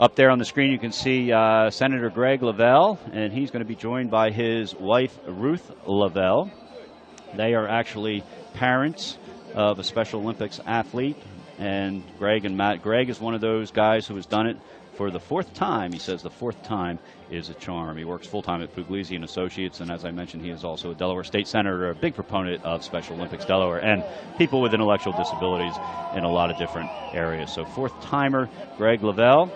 Up there on the screen, you can see Senator Greg Lavelle, and he's going to be joined by his wife, Ruth Lavelle. They are actually parents of a Special Olympics athlete, and Greg and Matt. Greg is one of those guys who has done it for the 4th time. He says the 4th time is a charm. He works full-time at Puglisi and Associates, and as I mentioned, he is also a Delaware State Senator, a big proponent of Special Olympics Delaware and people with intellectual disabilities in a lot of different areas. So 4th-timer Greg Lavelle.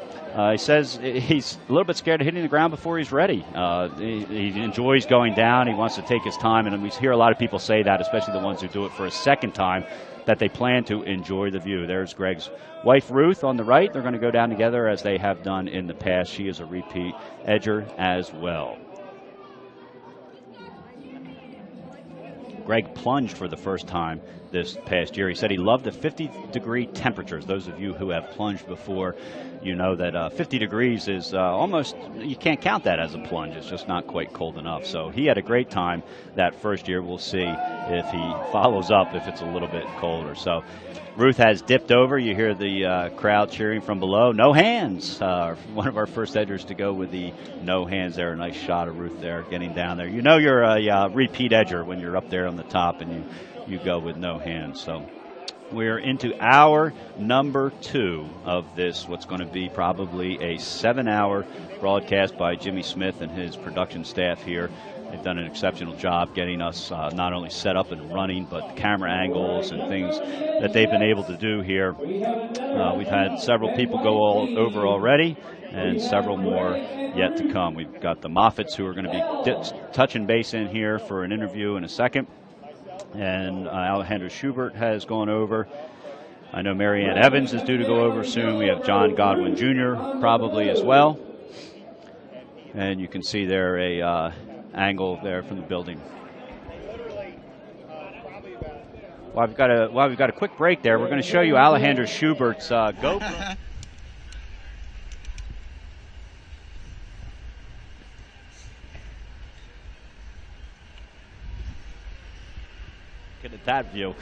He says he's a little bit scared of hitting the ground before he's ready. He enjoys going down. He wants to take his time, and we hear a lot of people say that, especially the ones who do it for a 2nd time, that they plan to enjoy the view. There's Greg's wife, Ruth, on the right. They're going to go down together as they have done in the past. She is a repeat edger as well. Greg plunged for the first time this past year. He said he loved the 50-degree temperatures. Those of you who have plunged before, you know that 50 degrees is almost, you can't count that as a plunge. It's just not quite cold enough. So he had a great time that first year. We'll see if he follows up if it's a little bit colder. So Ruth has dipped over. You hear the crowd cheering from below. No hands. One of our first edgers to go with the no hands there. A nice shot of Ruth there getting down there. You know you're a repeat edger when you're up there on the top and you go with no hands. So we're into hour number 2 of this, what's going to be probably a 7-hour broadcast by Jimmy Smith and his production staff here. They've done an exceptional job getting us not only set up and running, but the camera angles and things that they've been able to do here. We've had several people go over already, and several more yet to come. We've got the Moffats who are going to be touching base in here for an interview in a second. And Alejandro Schubert has gone over. I know Marianne Evans is due to go over soon. We have John Godwin Jr. probably as well. And you can see there a angle there from the building. While we've got a quick break there, we're going to show you Alejandro Schubert's GoPro. At that view.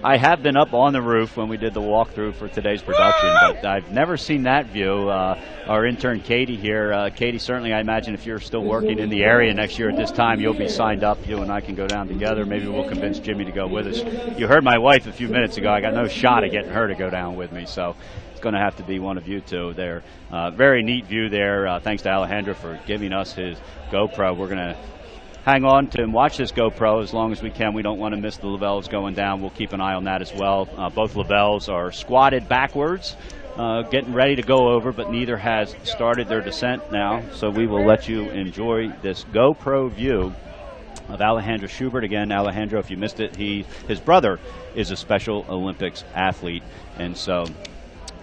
I have been up on the roof when we did the walkthrough for today's production, but I've never seen that view. Our intern Katie here, Katie, certainly I imagine if you're still working in the area next year at this time, you'll be signed up. You and I can go down together. Maybe we'll convince Jimmy to go with us. You heard my wife a few minutes ago. I got no shot at getting her to go down with me, so it's going to have to be one of you two there. Very neat view there. Thanks to Alejandro for giving us his GoPro. We're going to hang on to and watch this GoPro as long as we can. We don't want to miss the Lavelles going down. We'll keep an eye on that as well. Both Lavelles are squatted backwards, getting ready to go over, but neither has started their descent now. So we will let you enjoy this GoPro view of Alejandro Schubert. Again, Alejandro, if you missed it, his brother is a Special Olympics athlete, and so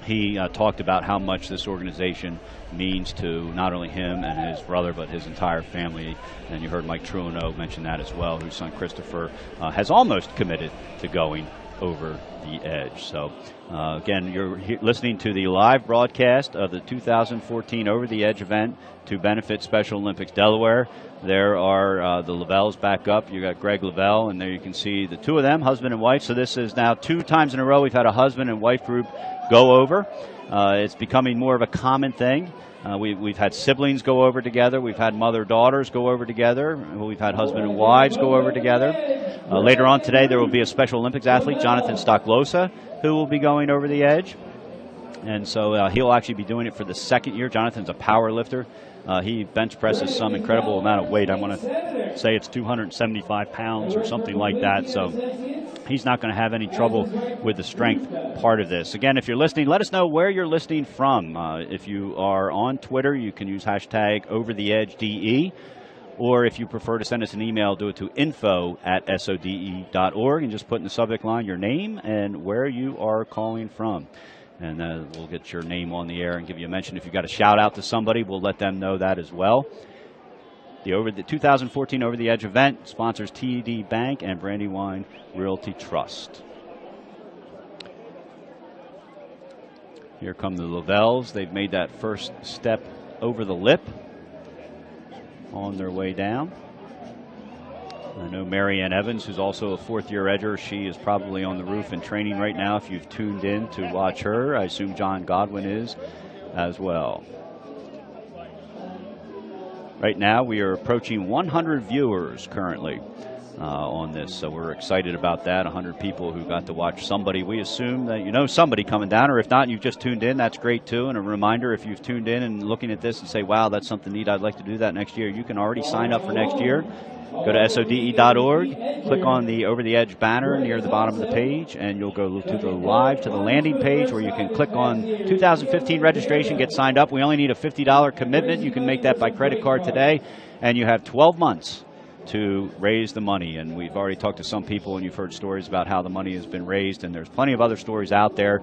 he talked about how much this organization means to not only him and his brother, but his entire family. And you heard Mike Truano mention that as well, whose son Christopher has almost committed to going over the edge. So again, you're listening to the live broadcast of the 2014 Over the Edge event to benefit Special Olympics Delaware. There are the Lavelles back up. You got Greg Lavelle, and there you can see the two of them, husband and wife. So this is now 2 times in a row we've had a husband and wife group go over. It's becoming more of a common thing. We've had siblings go over together. We've had mother-daughters go over together. We've had husband and wives go over together. Later on today, there will be a Special Olympics athlete, Jonathan Stocklosa, who will be going over the edge. And so he'll actually be doing it for the 2nd year. Jonathan's a power lifter. He bench presses some incredible amount of weight. I want to say it's 275 pounds or something like that. So he's not going to have any trouble with the strength part of this. Again, if you're listening, let us know where you're listening from. If you are on Twitter, you can use hashtag OverTheEdgeDE. Or if you prefer to send us an email, do it to info@sode.org and just put in the subject line your name and where you are calling from. And we'll get your name on the air and give you a mention. If you've got a shout out to somebody, we'll let them know that as well. The 2014 Over the Edge event sponsors TD Bank and Brandywine Realty Trust. Here come the Lavelles. They've made that first step over the lip on their way down. I know Marianne Evans, who's also a 4th-year edger, she is probably on the roof in training right now. If you've tuned in to watch her, I assume John Godwin is as well. Right now, we are approaching 100 viewers currently on this, so we're excited about that. 100 people who got to watch somebody. We assume that you know somebody coming down, or if not, you've just tuned in. That's great too. And a reminder, if you've tuned in and looking at this and say, "Wow, that's something neat. I'd like to do that next year," you can already sign up for next year. Go to SODE.org, click on the Over the Edge banner near the bottom of the page, and you'll go to the landing page where you can click on 2015 registration, get signed up. We only need a $50 commitment. You can make that by credit card today, and you have 12 months to raise the money. And we've already talked to some people, and you've heard stories about how the money has been raised, and there's plenty of other stories out there.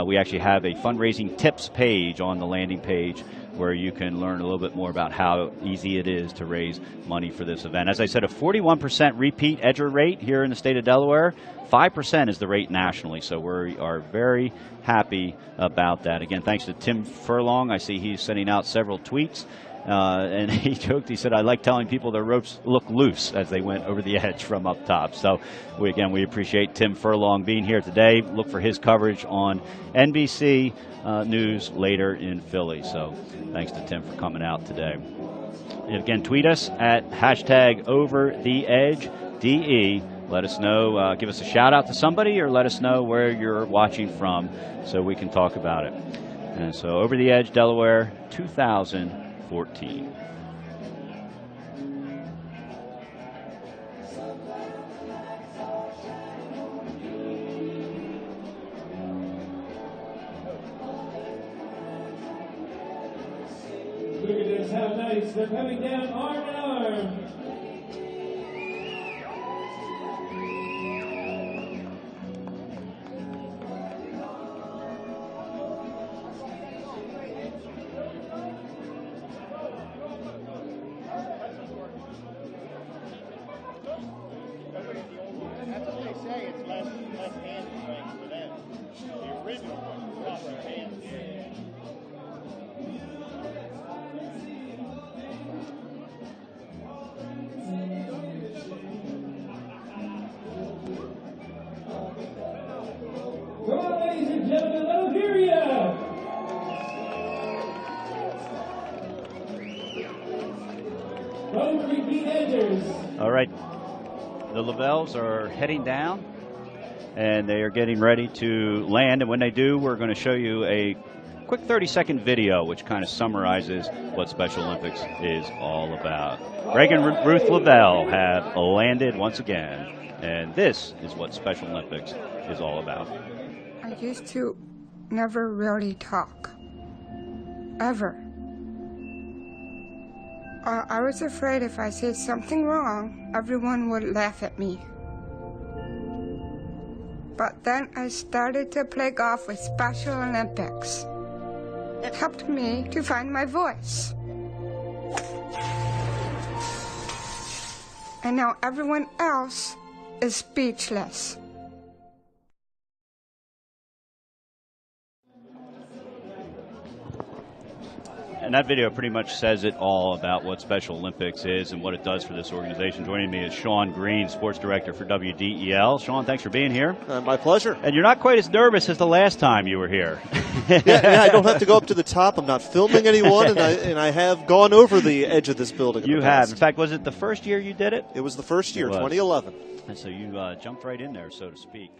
We actually have a fundraising tips page on the landing page where you can learn a little bit more about how easy it is to raise money for this event. As I said, a 41% repeat Edger rate here in the state of Delaware. 5% is the rate nationally, so we are very happy about that. Again, thanks to Tim Furlong. I see he's sending out several tweets. And he joked, he said, "I like telling people their ropes look loose as they went over the edge from up top." So, we appreciate Tim Furlong being here today. Look for his coverage on NBC News later in Philly. So, thanks to Tim for coming out today. And again, tweet us at #OverTheEdgeDE. Let us know, give us a shout out to somebody, or let us know where you're watching from so we can talk about it. And so, Over the Edge Delaware 2014. Look at this, how nice. They're coming down arm in arm. That's what they say, it's left-handed swing for them. The original one was right-handed. Come on, ladies and gentlemen, let them hear ya! Both repeat edgers. All right. The Lavelles are heading down, and they are getting ready to land. And when they do, we're going to show you a quick 30-second video which kind of summarizes what Special Olympics is all about. Greg and Ruth Lavelle have landed once again, and this is what Special Olympics is all about. I used to never really talk, ever. I was afraid if I said something wrong, everyone would laugh at me. But then I started to play golf with Special Olympics. It helped me to find my voice. And now everyone else is speechless. And that video pretty much says it all about what Special Olympics is and what it does for this organization. Joining me is Sean Green, Sports Director for WDEL. Sean, thanks for being here. My pleasure. And you're not quite as nervous as the last time you were here. yeah, I don't have to go up to the top. I'm not filming anyone, and I have gone over the edge of this building. You have. In fact, was it the first year you did it? It was the first year, 2011. And so you jumped right in there, so to speak.